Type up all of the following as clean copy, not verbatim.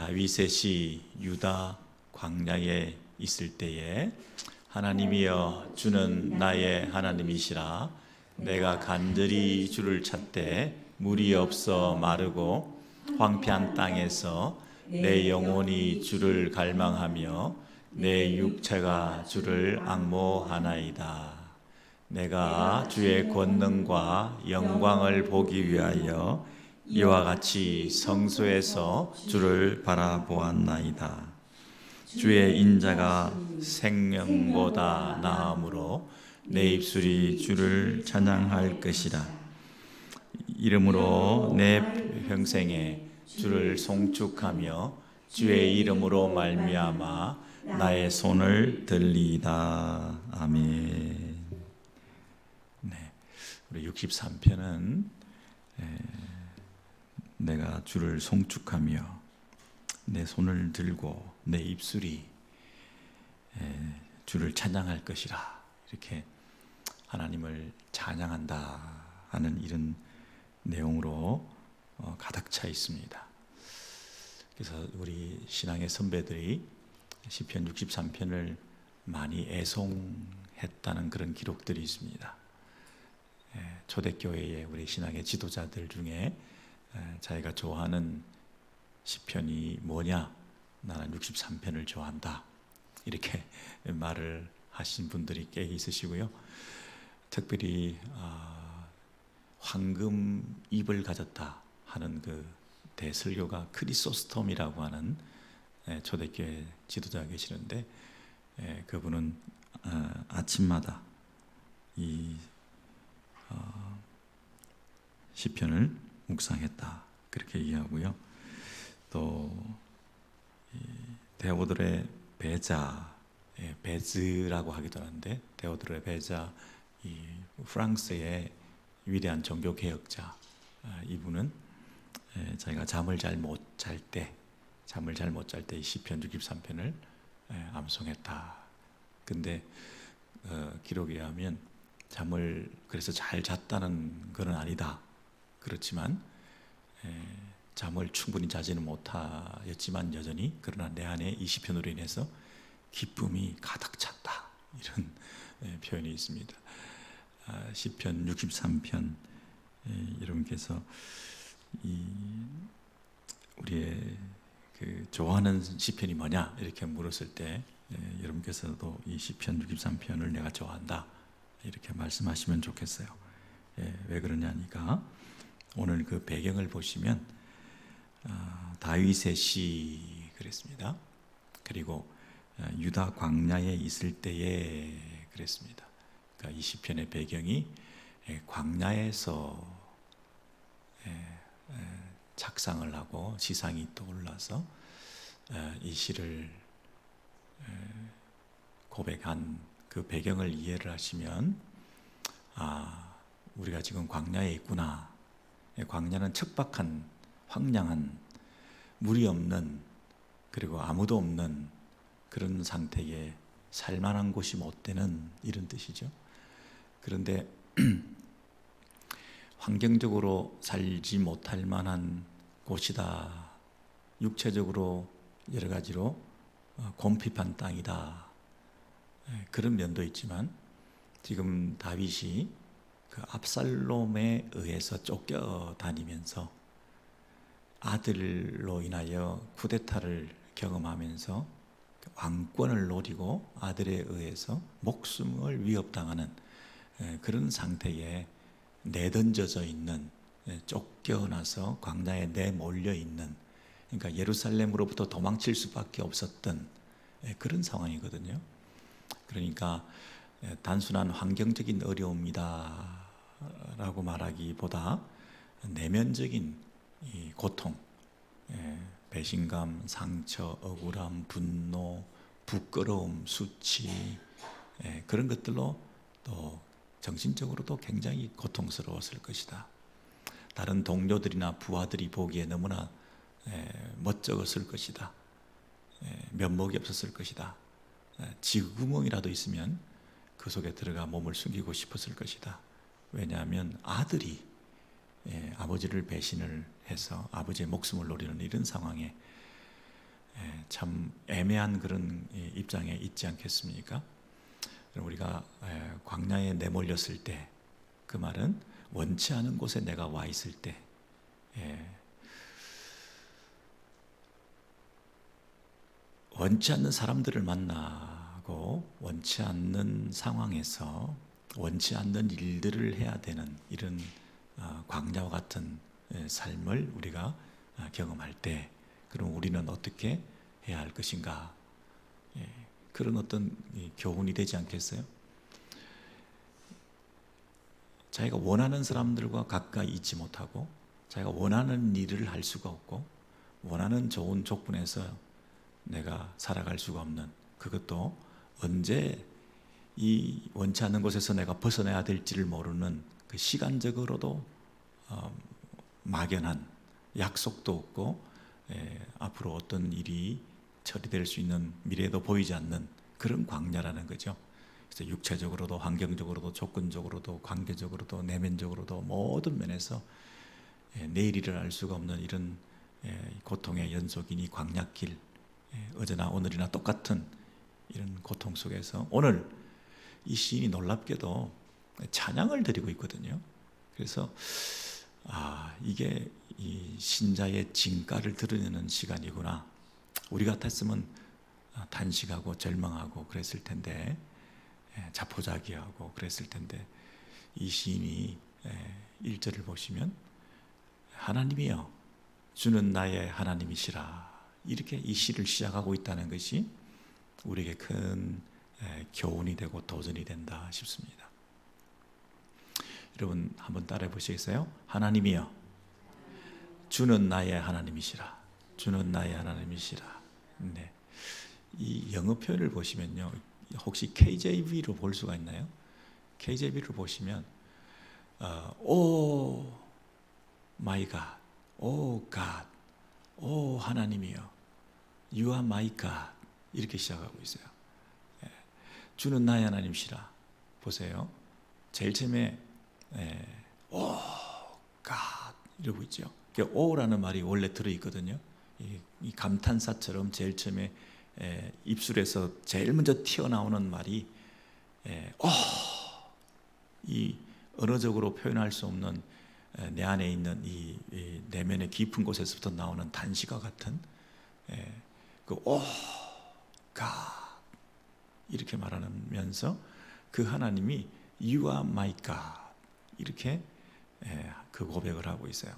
다윗의 시 유다 광야에 있을 때에 하나님이여 주는 나의 하나님이시라. 내가 간절히 주를 찾되 물이 없어 마르고 황폐한 땅에서 내 영혼이 주를 갈망하며 내 육체가 주를 앙모하나이다. 내가 주의 권능과 영광을 보기 위하여 이와 같이 성소에서 주를 바라보았나이다. 주의 인자가 생명보다 나음으로 내 입술이 주를 찬양할 것이라. 이름으로 내 평생에 주를 송축하며 주의 이름으로 말미암아 나의 손을 들리이다. 아멘. 네, 우리 63편은 내가 주를 송축하며 내 손을 들고 내 입술이 주를 찬양할 것이라, 이렇게 하나님을 찬양한다 하는 이런 내용으로 가득 차 있습니다. 그래서 우리 신앙의 선배들이 시편 63편을 많이 애송했다는 그런 기록들이 있습니다. 초대교회의 우리 신앙의 지도자들 중에 자기가 좋아하는 시편이 뭐냐? 나는 63편을 좋아한다, 이렇게 말을 하신 분들이 꽤 있으시고요. 특별히 황금 입을 가졌다 하는 그 대설교가 크리소스톰이라고 하는 초대교회 지도자가 계시는데, 그분은 아침마다 이 시편을 묵상했다, 그렇게 얘기하고요. 또 데오드레 베자, 베즈라고 하기도 하는데, 데오드레 베자, 이 프랑스의 위대한 종교 개혁자, 이분은 자기가 잠을 잘 못 잘 때 이 시편 63편을 암송했다. 근데 기록에 의하면 잠을 그래서 잘 잤다는 건 아니다. 그렇지만 잠을 충분히 자지는 못하였지만 여전히, 그러나 내 안에 이 시편으로 인해서 기쁨이 가득 찼다, 이런 표현이 있습니다. 시편 63편, 여러분께서 우리의 그 좋아하는 시편이 뭐냐 이렇게 물었을 때 여러분께서도 이 시편 63편을 내가 좋아한다, 이렇게 말씀하시면 좋겠어요. 왜 그러냐니까, 오늘 그 배경을 보시면 다윗의 시 그랬습니다. 그리고 유다 광야에 있을 때에 그랬습니다. 그러니까 이 시편의 배경이 광야에서 작상을 하고 지상이 떠올라서 이 시를 고백한 그 배경을 이해를 하시면, 우리가 지금 광야에 있구나. 광야는 척박한, 황량한, 물이 없는, 그리고 아무도 없는 그런 상태에 살만한 곳이 못 되는, 이런 뜻이죠. 그런데 환경적으로 살지 못할 만한 곳이다, 육체적으로 여러 가지로 곰핍한 땅이다, 그런 면도 있지만, 지금 다윗이 그 압살롬에 의해서 쫓겨다니면서 아들로 인하여 쿠데타를 경험하면서 왕권을 노리고 아들에 의해서 목숨을 위협당하는 그런 상태에 내던져져 있는, 쫓겨나서 광야에 내몰려 있는, 그러니까 예루살렘으로부터 도망칠 수밖에 없었던 그런 상황이거든요. 그러니까 단순한 환경적인 어려움이다 라고 말하기보다 내면적인 이 고통, 배신감, 상처, 억울함, 분노, 부끄러움, 수치, 그런 것들로 또 정신적으로도 굉장히 고통스러웠을 것이다. 다른 동료들이나 부하들이 보기에 너무나 멋쩍었을 것이다. 면목이 없었을 것이다. 지구구멍이라도 있으면 그 속에 들어가 몸을 숨기고 싶었을 것이다. 왜냐하면 아들이 아버지를 배신을 해서 아버지의 목숨을 노리는 이런 상황에 참 애매한 그런 입장에 있지 않겠습니까? 우리가 광야에 내몰렸을 때, 그 말은 원치 않은 곳에 내가 와 있을 때, 원치 않는 사람들을 만나고 원치 않는 상황에서 원치 않는 일들을 해야 되는 이런 광야와 같은 삶을 우리가 경험할 때, 그럼 우리는 어떻게 해야 할 것인가? 그런 어떤 교훈이 되지 않겠어요? 자기가 원하는 사람들과 가까이 있지 못하고, 자기가 원하는 일을 할 수가 없고, 원하는 좋은 조건에서 내가 살아갈 수가 없는, 그것도 언제 이 원치 않는 곳에서 내가 벗어나야 될지를 모르는 그 시간적으로도 막연한, 약속도 없고 앞으로 어떤 일이 처리될 수 있는 미래도 보이지 않는 그런 광야라는 거죠. 그래서 육체적으로도 환경적으로도 조건적으로도 관계적으로도 내면적으로도 모든 면에서 내일을 알 수가 없는 이런 고통의 연속인 이 광야길, 어제나 오늘이나 똑같은 이런 고통 속에서 오늘 이 시인이 놀랍게도 찬양을 드리고 있거든요. 그래서 이게 이 신자의 진가를 드러내는 시간이구나. 우리 같았으면 단식하고 절망하고 그랬을 텐데, 자포자기하고 그랬을 텐데, 이 시인이 1절을 보시면 하나님이여 주는 나의 하나님이시라, 이렇게 이 시를 시작하고 있다는 것이 우리에게 큰 교훈이 되고 도전이 된다 싶습니다. 여러분 한번 따라해 보시겠어요? 하나님이여 주는 나의 하나님이시라. 주는 나의 하나님이시라. 네. 이 영어 표현을 보시면요, 혹시 KJV로 볼 수가 있나요? KJV를 보시면 오 마이 갓, 오 갓, 오 하나님이여, You are my God, 이렇게 시작하고 있어요. 주는 나의 하나님이시라. 보세요. 제일 처음에 오 갓 이러고 있죠. 오라는 말이 원래 들어있거든요. 이 감탄사처럼 제일 처음에 입술에서 제일 먼저 튀어나오는 말이 이 언어적으로 표현할 수 없는 내 안에 있는 이 내면의 깊은 곳에서부터 나오는 단시가 같은 그 갓 이렇게 말하면서 그 하나님이 You are my God 이렇게 그 고백을 하고 있어요.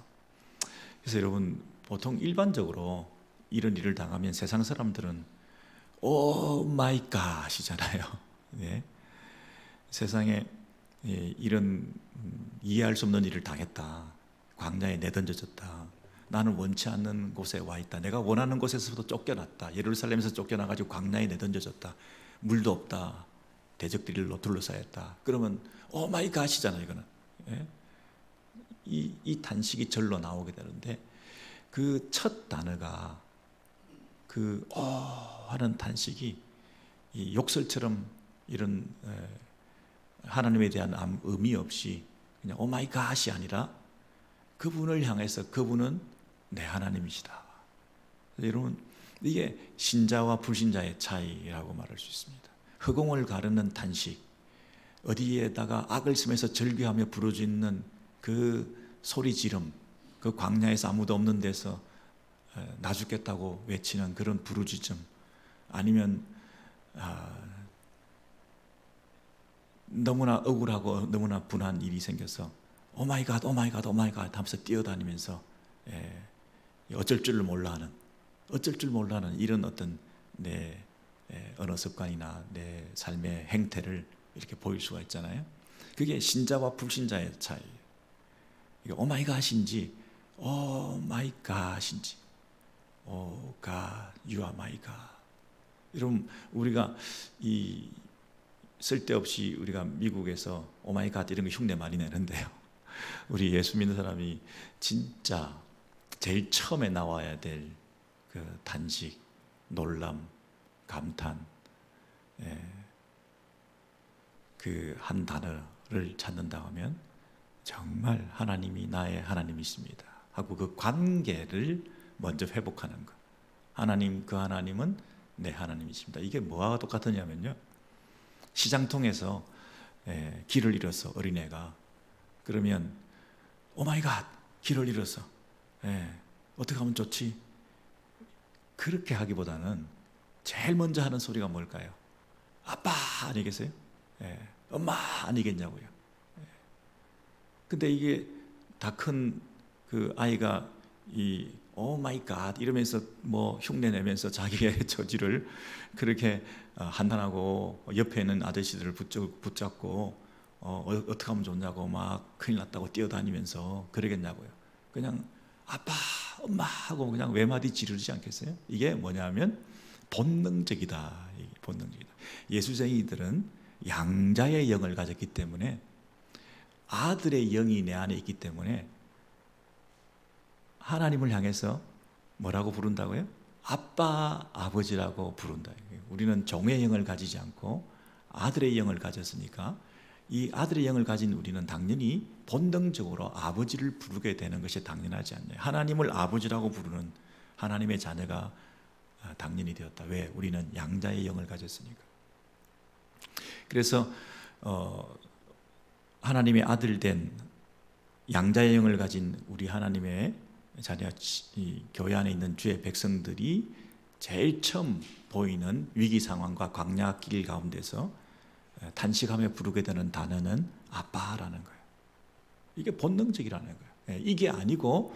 그래서 여러분 보통 일반적으로 이런 일을 당하면 세상 사람들은 오 마이 갓이잖아요. 네. 세상에 이런 이해할 수 없는 일을 당했다, 광야에 내던져졌다, 나는 원치 않는 곳에 와 있다, 내가 원하는 곳에서부터 쫓겨났다, 예루살렘에서 쫓겨나가지고 광야에 내던져졌다, 물도 없다, 대적들로 둘러싸였다, 그러면 오 마이 갓이잖아요. 이거는 이 단식이 절로 나오게 되는데, 그 첫 단어가 그 하는 단식이 이 욕설처럼 이런 하나님에 대한 의미 없이 그냥 오 마이 갓이 아니라 그분을 향해서 그분은 내 하나님이시다. 여러분 이게 신자와 불신자의 차이라고 말할 수 있습니다. 허공을 가르는 단식, 어디에다가 악을 쓰면서 절규하며 부르짖는 그 소리 지름, 그 광야에서 아무도 없는 데서 나 죽겠다고 외치는 그런 부르짖음, 아니면 너무나 억울하고 너무나 분한 일이 생겨서 오 마이 갓, 오 마이 갓, 오 마이 갓 하면서 뛰어다니면서 어쩔 줄 몰라 하는 이런 어떤 내 언어 습관이나 내 삶의 행태를 이렇게 보일 수가 있잖아요. 그게 신자와 불신자의 차이. 오 마이 갓인지 오 마이 갓인지, 오 갓, you are my God. 여러분 우리가 이 쓸데없이 우리가 미국에서 오 마이 갓 이런 거 흉내 많이 내는데요, 우리 예수 믿는 사람이 진짜 제일 처음에 나와야 될 그 단식, 놀람, 감탄, 그 한 단어를 찾는다 하면 정말 하나님이 나의 하나님이십니다 하고 그 관계를 먼저 회복하는 것. 하나님, 그 하나님은 내 하나님이십니다. 이게 뭐와 똑같으냐면요, 시장통에서 길을 잃어서 어린애가, 그러면 오마이갓 길을 잃었어, 어떻게 하면 좋지? 그렇게 하기보다는 제일 먼저 하는 소리가 뭘까요? 아빠 아니겠어요? 엄마 아니겠냐고요. 근데 이게 다 큰 그 아이가 이 오 마이 갓 이러면서 뭐 흉내 내면서 자기의 처지를 그렇게 한탄하고, 옆에 있는 아저씨들을 붙잡고 어떻게 하면 좋냐고 막 큰일 났다고 뛰어다니면서 그러겠냐고요. 그냥 아빠 엄마 하고 그냥 외마디 지르지 않겠어요? 이게 뭐냐면 본능적이다. 본능적이다. 예수쟁이들은 양자의 영을 가졌기 때문에, 아들의 영이 내 안에 있기 때문에 하나님을 향해서 뭐라고 부른다고요? 아빠, 아버지라고 부른다. 우리는 종의 영을 가지지 않고 아들의 영을 가졌으니까, 이 아들의 영을 가진 우리는 당연히 본능적으로 아버지를 부르게 되는 것이 당연하지 않나요? 하나님을 아버지라고 부르는 하나님의 자녀가 당연히 되었다. 왜? 우리는 양자의 영을 가졌으니까. 그래서 하나님의 아들 된 양자의 영을 가진 우리 하나님의 자녀, 이 교회 안에 있는 주의 백성들이 제일 처음 보이는 위기 상황과 광야길 가운데서 탄식하며 부르게 되는 단어는 아빠라는 거예요. 이게 본능적이라는 거예요. 이게 아니고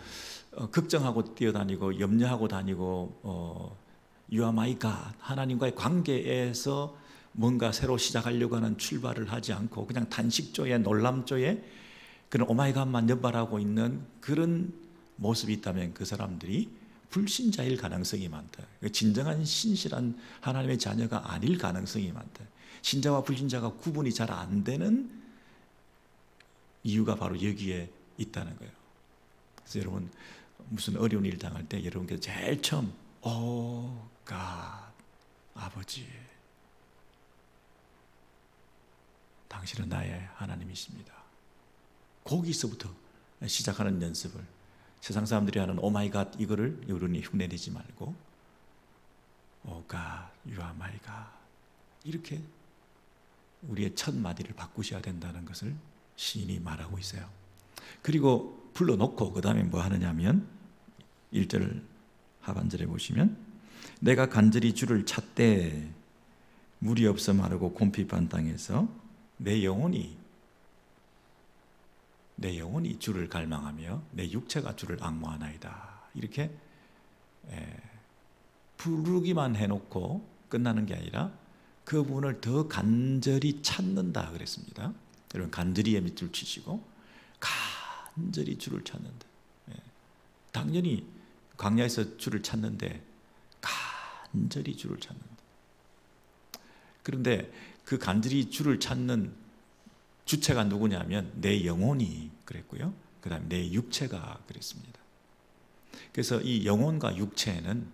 걱정하고 뛰어다니고 염려하고 다니고 You are my God, 하나님과의 관계에서 뭔가 새로 시작하려고 하는 출발을 하지 않고 그냥 단식조에 놀람조에 그런 오마이갓만 연발하고 있는 그런 모습이 있다면, 그 사람들이 불신자일 가능성이 많다. 진정한 신실한 하나님의 자녀가 아닐 가능성이 많다. 신자와 불신자가 구분이 잘 안 되는 이유가 바로 여기에 있다는 거예요. 그래서 여러분, 무슨 어려운 일 당할 때 여러분께서 제일 처음 오 갓, 아버지, 당신은 나의 하나님이십니다. 거기서부터 시작하는 연습을, 세상 사람들이 하는 오마이갓 이거를 여러분이 흉내내지 말고 오 갓, you are my God, 이렇게 우리의 첫 마디를 바꾸셔야 된다는 것을 시인이 말하고 있어요. 그리고 불러놓고 그 다음에 뭐 하느냐면 1절 하반절에 보시면, 내가 간절히 주를 찾되 물이 없어 마르고 곰핍한 땅에서 내 영혼이 주를 갈망하며 내 육체가 주를 앙모하나이다. 이렇게 부르기만 해놓고 끝나는 게 아니라 그분을 더 간절히 찾는다 그랬습니다. 여러분, 간절히에 밑줄 치시고 간절히 주를 찾는다. 당연히 광야에서 주를 찾는데 간절히 주를 찾는다. 그런데 그 간절히 주를 찾는 주체가 누구냐면 내 영혼이 그랬고요. 그 다음에 내 육체가 그랬습니다. 그래서 이 영혼과 육체는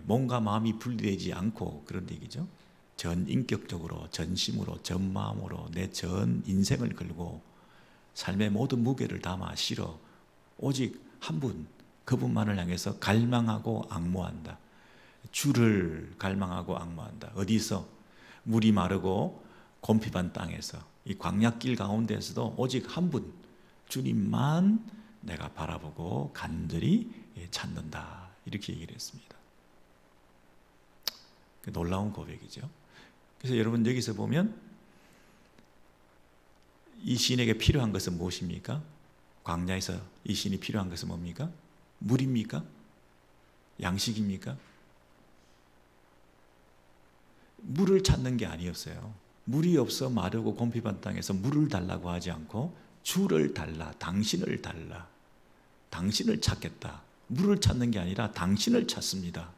몸과 마음이 분리되지 않고 그런 얘기죠. 전 인격적으로, 전심으로, 전 마음으로 내 전 인생을 걸고 삶의 모든 무게를 담아 실어 오직 한 분, 그분만을 향해서 갈망하고 앙모한다. 주를 갈망하고 앙모한다. 어디서? 물이 마르고 곰핍한 땅에서, 이 광야길 가운데에서도 오직 한 분, 주님만 내가 바라보고 간절히 찾는다. 이렇게 얘기를 했습니다. 놀라운 고백이죠. 그래서 여러분, 여기서 보면 이 시인에게 필요한 것은 무엇입니까? 광야에서 이 시인이 필요한 것은 뭡니까? 물입니까? 양식입니까? 물을 찾는 게 아니었어요. 물이 없어 마르고 곰핍한 땅에서 물을 달라고 하지 않고 주를 달라, 당신을 달라, 당신을 찾겠다. 물을 찾는 게 아니라 당신을 찾습니다.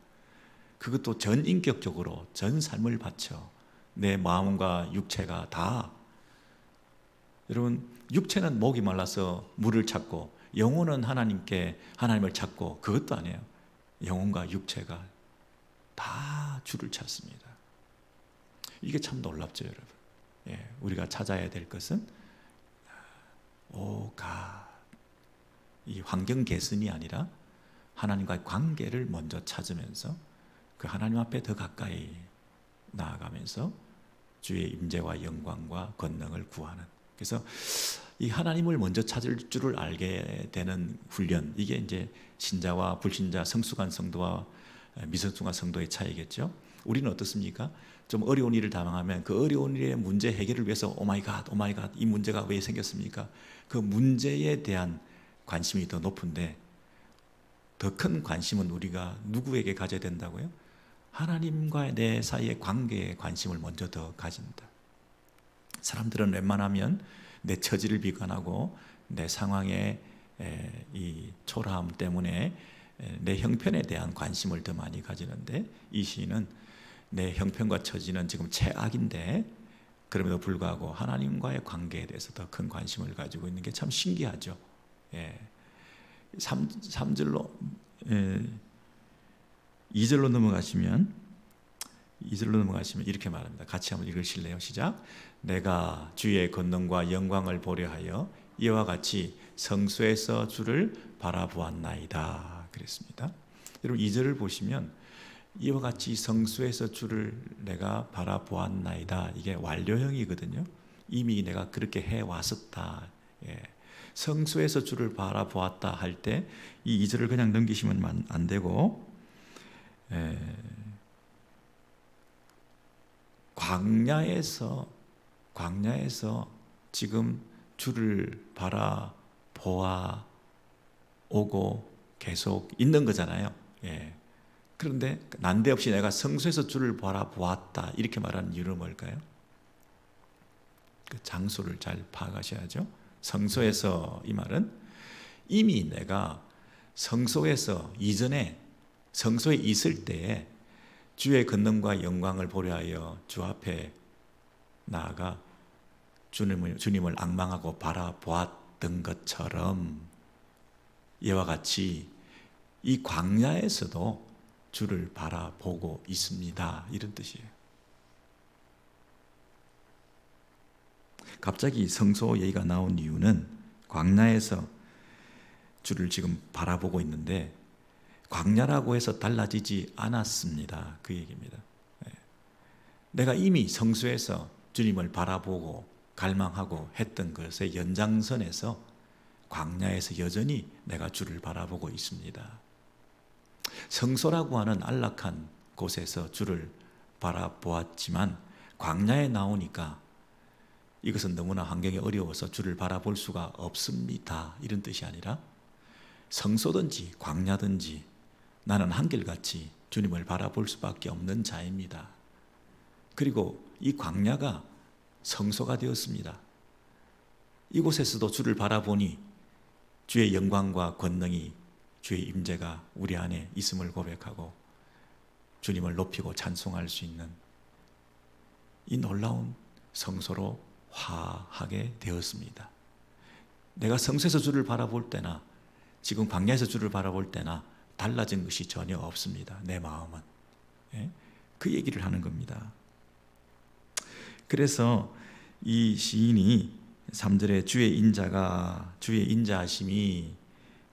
그것도 전 인격적으로 전 삶을 바쳐 내 마음과 육체가 다. 여러분, 육체는 목이 말라서 물을 찾고 영혼은 하나님을 찾고, 그것도 아니에요. 영혼과 육체가 다 주를 찾습니다. 이게 참 놀랍죠, 여러분. 우리가 찾아야 될 것은 이 환경 개선이 아니라 하나님과의 관계를 먼저 찾으면서 그 하나님 앞에 더 가까이 나아가면서 주의 임재와 영광과 권능을 구하는, 그래서 이 하나님을 먼저 찾을 줄을 알게 되는 훈련, 이게 이제 신자와 불신자, 성숙한 성도와 미성숙한 성도의 차이겠죠. 우리는 어떻습니까? 좀 어려운 일을 당하면 그 어려운 일의 문제 해결을 위해서 오마이갓 이 문제가 왜 생겼습니까? 그 문제에 대한 관심이 더 높은데, 더 큰 관심은 우리가 누구에게 가져야 된다고요? 하나님과 내 사이의 관계에 관심을 먼저 더 가진다. 사람들은 웬만하면 내 처지를 비관하고 내 상황의 이 초라함 때문에 내 형편에 대한 관심을 더 많이 가지는데, 이 시인은 내 형편과 처지는 지금 최악인데 그럼에도 불구하고 하나님과의 관계에 대해서 더 큰 관심을 가지고 있는 게 참 신기하죠. 3절로 2절로 넘어가시면 이렇게 말합니다. 같이 한번 읽으실래요? 시작. 내가 주의 권능과 영광을 보려 하여 이와 같이 성소에서 주를 바라보았나이다 그랬습니다. 여러분 2절을 보시면 이와 같이 성소에서 주를 내가 바라보았나이다, 이게 완료형이거든요. 이미 내가 그렇게 해왔었다. 성소에서 주를 바라보았다 할 때 이 2절을 그냥 넘기시면 안 되고, 광야에서 지금 주를 바라보아 오고 계속 있는 거잖아요. 그런데 난데없이 내가 성소에서 주를 바라보았다 이렇게 말하는 이유는 뭘까요? 그 장소를 잘 파악하셔야죠. 성소에서, 이 말은 이미 내가 성소에서 이전에 성소에 있을 때에 주의 권능과 영광을 보려 하여 주 앞에 나아가 주님을 앙망하고 바라보았던 것처럼 이와 같이 이 광야에서도 주를 바라보고 있습니다, 이런 뜻이에요. 갑자기 성소 얘기가 나온 이유는 광야에서 주를 지금 바라보고 있는데 광야라고 해서 달라지지 않았습니다, 그 얘기입니다. 내가 이미 성소에서 주님을 바라보고 갈망하고 했던 것의 연장선에서 광야에서 여전히 내가 주를 바라보고 있습니다. 성소라고 하는 안락한 곳에서 주를 바라보았지만 광야에 나오니까 이것은 너무나 환경이 어려워서 주를 바라볼 수가 없습니다, 이런 뜻이 아니라 성소든지 광야든지 나는 한결같이 주님을 바라볼 수밖에 없는 자입니다. 그리고 이 광야가 성소가 되었습니다. 이곳에서도 주를 바라보니 주의 영광과 권능이, 주의 임재가 우리 안에 있음을 고백하고 주님을 높이고 찬송할 수 있는 이 놀라운 성소로 화하게 되었습니다. 내가 성소에서 주를 바라볼 때나 지금 광야에서 주를 바라볼 때나 달라진 것이 전혀 없습니다, 내 마음은. 그 얘기를 하는 겁니다. 그래서 이 시인이 3절에 주의 인자하심이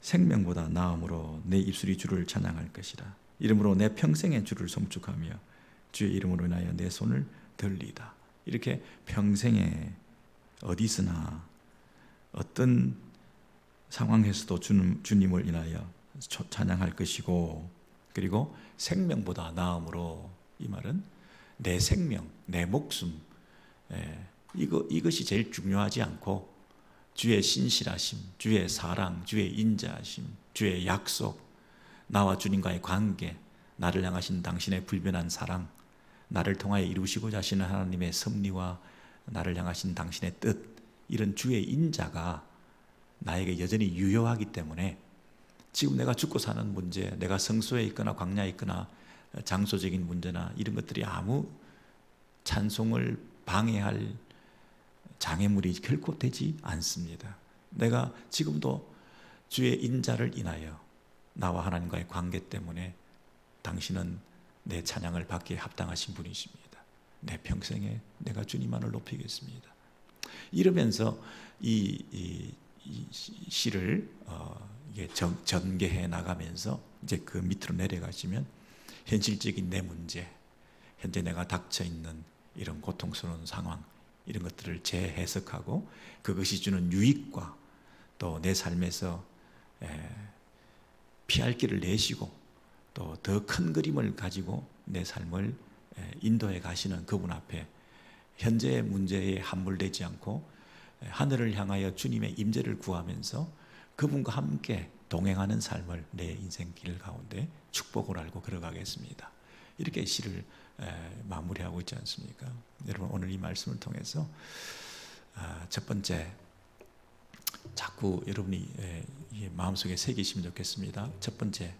생명보다 나음으로 내 입술이 주를 찬양할 것이라. 이름으로 내 평생에 주를 송축하며 주의 이름으로 인하여 내 손을 들리다. 이렇게 평생에 어디서나 어떤 상황에서도 주님을 인하여 찬양할 것이고, 그리고 생명보다 나음으로, 이 말은 내 생명, 내 목숨, 이것이 제일 중요하지 않고 주의 신실하심, 주의 사랑, 주의 인자하심, 주의 약속, 나와 주님과의 관계, 나를 향하신 당신의 불변한 사랑, 나를 통하여 이루시고자 하시는 하나님의 섭리와 나를 향하신 당신의 뜻, 이런 주의 인자가 나에게 여전히 유효하기 때문에 지금 내가 죽고 사는 문제, 내가 성소에 있거나 광야에 있거나 장소적인 문제나 이런 것들이 아무 찬송을 방해할 장애물이 결코 되지 않습니다. 내가 지금도 주의 인자를 인하여 나와 하나님과의 관계 때문에 당신은 내 찬양을 받기에 합당하신 분이십니다. 내 평생에 내가 주님만을 높이겠습니다. 이러면서 이 시를 전개해 나가면서 이제 그 밑으로 내려가시면 현실적인 내 문제, 현재 내가 닥쳐 있는 이런 고통스러운 상황, 이런 것들을 재해석하고 그것이 주는 유익과 또 내 삶에서 피할 길을 내시고 또 더 큰 그림을 가지고 내 삶을 인도해 가시는 그분 앞에 현재의 문제에 함몰되지 않고 하늘을 향하여 주님의 임재를 구하면서 그분과 함께 동행하는 삶을 내 인생 길 가운데 축복을 알고 걸어가겠습니다. 이렇게 시를 마무리하고 있지 않습니까? 여러분, 오늘 이 말씀을 통해서 첫 번째, 자꾸 여러분이 마음속에 새기시면 좋겠습니다. 첫 번째,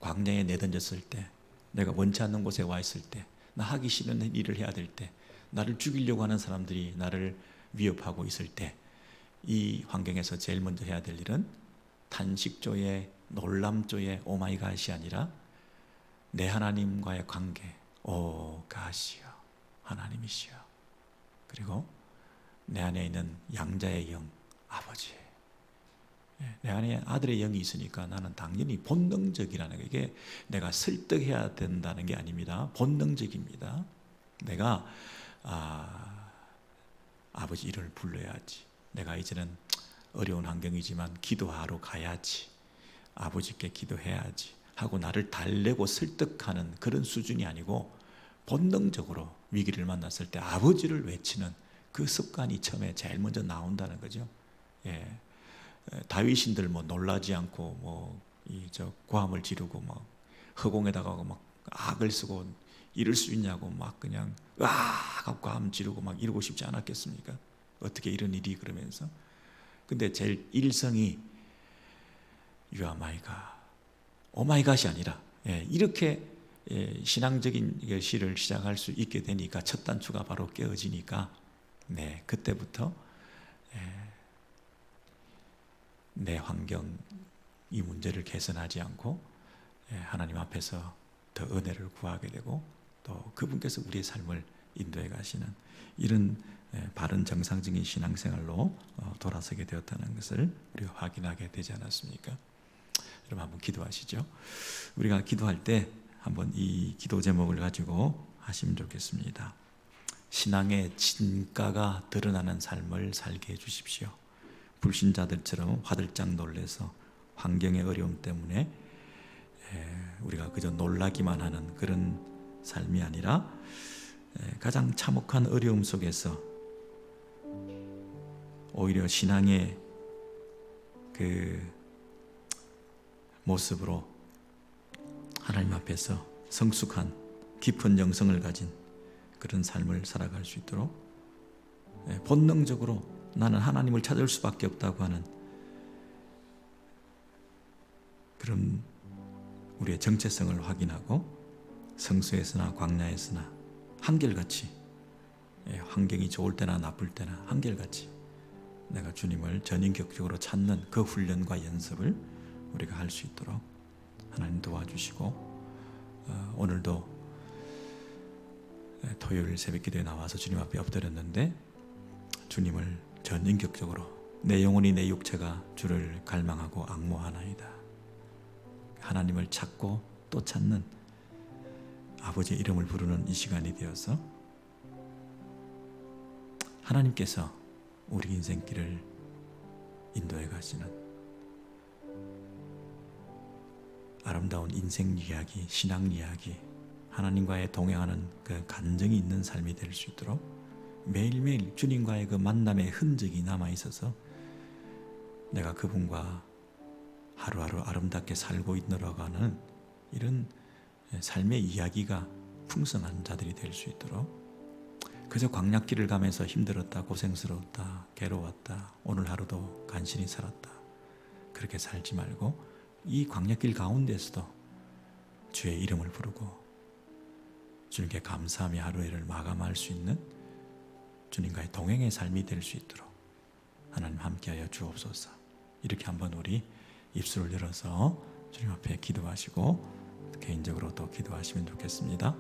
광야에 내던졌을 때, 내가 원치 않는 곳에 와 있을 때, 나 하기 싫은 일을 해야 될 때, 나를 죽이려고 하는 사람들이 나를 위협하고 있을 때, 이 환경에서 제일 먼저 해야 될 일은 탄식조의 놀람조의 오마이갓이 아니라 내 하나님과의 관계, 오 갓이여, 하나님이시여, 그리고 내 안에 있는 양자의 영, 아버지, 내 안에 아들의 영이 있으니까 나는 당연히 본능적이라는 게, 이게 내가 설득해야 된다는 게 아닙니다. 본능적입니다. 내가 아버지 이름을 불러야지, 내가 이제는 어려운 환경이지만 기도하러 가야지, 아버지께 기도해야지 하고 나를 달래고 설득하는 그런 수준이 아니고, 본능적으로 위기를 만났을 때 아버지를 외치는 그 습관이 처음에 제일 먼저 나온다는 거죠. 다윗인들 뭐 놀라지 않고 뭐 고함을 지르고 막 허공에다가 막 악을 쓰고 이럴 수 있냐고 막 그냥 하고 고함 지르고 막 이러고 싶지 않았겠습니까? 어떻게 이런 일이, 그러면서. 근데 제일 일성이 You are my God, Oh my God이 아니라 이렇게 신앙적인 시를 시작할 수 있게 되니까, 첫 단추가 바로 깨어지니까 그때부터 내 환경, 이 문제를 개선하지 않고 하나님 앞에서 더 은혜를 구하게 되고, 또 그분께서 우리의 삶을 인도해 가시는 이런 바른 정상적인 신앙생활로 돌아서게 되었다는 것을 우리가 확인하게 되지 않았습니까? 여러분, 한번 기도하시죠. 우리가 기도할 때 한번 이 기도 제목을 가지고 하시면 좋겠습니다. 신앙의 진가가 드러나는 삶을 살게 해주십시오. 불신자들처럼 화들짝 놀래서 환경의 어려움 때문에 우리가 그저 놀라기만 하는 그런 삶이 아니라, 가장 참혹한 어려움 속에서 오히려 신앙의 그 모습으로 하나님 앞에서 성숙한 깊은 영성을 가진 그런 삶을 살아갈 수 있도록, 본능적으로 나는 하나님을 찾을 수밖에 없다고 하는 그런 우리의 정체성을 확인하고, 성수에서나 광야에서나 한결같이, 환경이 좋을 때나 나쁠 때나 한결같이 내가 주님을 전인격적으로 찾는 그 훈련과 연습을 우리가 할 수 있도록 하나님 도와주시고, 오늘도 토요일 새벽기도에 나와서 주님 앞에 엎드렸는데, 주님을 전인격적으로 내 영혼이 내 육체가 주를 갈망하고 앙모하나이다, 하나님을 찾고 또 찾는 아버지의 이름을 부르는 이 시간이 되어서 하나님께서 우리 인생길을 인도해 가시는 아름다운 인생 이야기, 신앙 이야기, 하나님과의 동행하는 그 간증이 있는 삶이 될 수 있도록 매일매일 주님과의 그 만남의 흔적이 남아있어서 내가 그분과 하루하루 아름답게 살고 있노라고 하는 이런 삶의 이야기가 풍성한 자들이 될 수 있도록, 그저 광야길을 가면서 힘들었다, 고생스러웠다, 괴로웠다, 오늘 하루도 간신히 살았다, 그렇게 살지 말고 이 광야길 가운데서도 주의 이름을 부르고 주님께 감사하며 하루를 마감할 수 있는 주님과의 동행의 삶이 될 수 있도록 하나님 함께하여 주옵소서. 이렇게 한번 우리 입술을 열어서 주님 앞에 기도하시고 개인적으로 또 기도하시면 좋겠습니다.